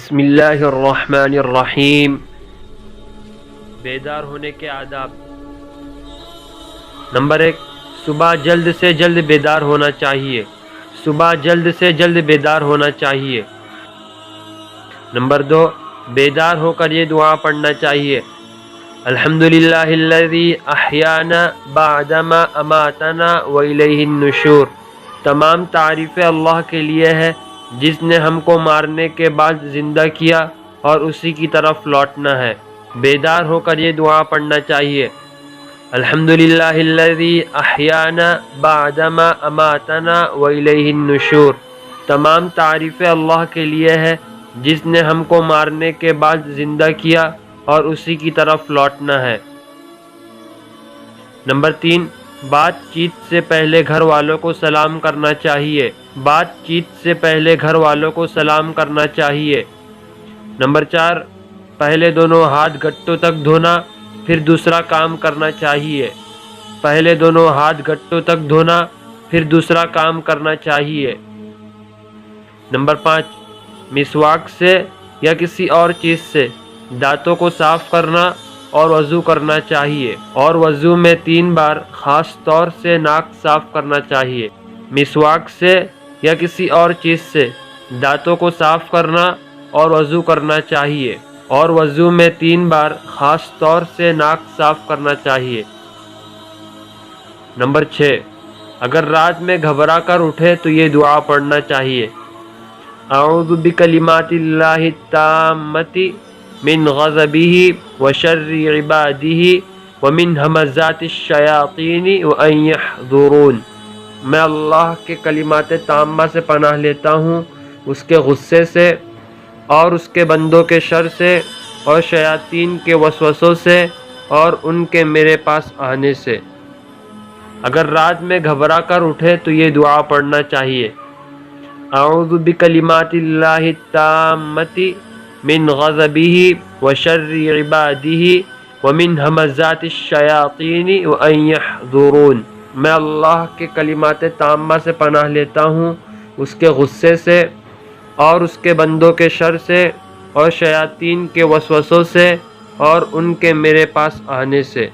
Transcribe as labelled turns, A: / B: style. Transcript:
A: بسم اللہ الرحمن الرحیم۔ بیدار ہونے کے آداب۔ نمبر 1، صبح جلد سے جلد بیدار ہونا چاہیے۔ صبح جلد سے جلد بیدار ہونا چاہیے۔ نمبر 2، بیدار ہو کر یہ دعا پڑھنا چاہیے: الحمدللہ الذی احیانا بعدما اماتنا والیہ النشور۔ تمام تعریفیں اللہ کے لیے ہے جس نے ہم کو مارنے کے بعد زندہ کیا اور اسی کی طرف لوٹنا ہے۔ بیدار ہو کر یہ دعا پڑھنا چاہیے: الحمدللہ الذی احیانا بعدما اماتنا والیہ النشور۔ تمام تعریفیں اللہ کے لیے ہے جس نے ہم کو مارنے کے بعد زندہ کیا اور اسی کی طرف لوٹنا ہے۔ نمبر 3، بات چیت سے پہلے گھر والوں کو سلام کرنا چاہیے۔ بات چیت سے پہلے گھر والوں کو سلام کرنا چاہیے۔ نمبر 4، پہلے دونوں ہاتھ گھٹوں تک دھونا پھر دوسرا کام کرنا چاہیے۔ پہلے دونوں ہاتھ گھٹوں تک دھونا پھر دوسرا کام کرنا چاہیے۔ نمبر 5، مسواک سے یا کسی اور چیز سے دانتوں کو صاف کرنا اور وضو کرنا چاہیے، اور وضو میں 3 بار خاص طور سے ناک صاف کرنا چاہیے۔ مسواک سے یا کسی اور چیز سے دانتوں کو صاف کرنا اور وضو کرنا چاہیے، اور وضو میں 3 بار خاص طور سے ناک صاف کرنا چاہیے۔ نمبر 6، اگر رات میں گھبرا کر اٹھے تو یہ دعا پڑھنا چاہیے: اعوذ بکلمات اللہ التامۃ من غضبہ وشر عبادہ ومن ہمزات الشیاطین وان یحضرون۔ میں اللہ کے کلمات تامہ سے پناہ لیتا ہوں، اس کے غصے سے اور اس کے بندوں کے شر سے اور شیاطین کے وسوسوں سے اور ان کے میرے پاس آنے سے۔ اگر رات میں گھبرا کر اٹھے تو یہ دعا پڑھنا چاہیے: اعوذ بکلمات اللہ التامۃ من غضبہ وشر عبادہ ومن ہمزات الشیاطین وان یحضرون۔ میں اللہ کے کلمات تامہ سے پناہ لیتا ہوں، اس کے غصے سے اور اس کے بندوں کے شر سے اور شیاطین کے وسوسوں سے اور ان کے میرے پاس آنے سے۔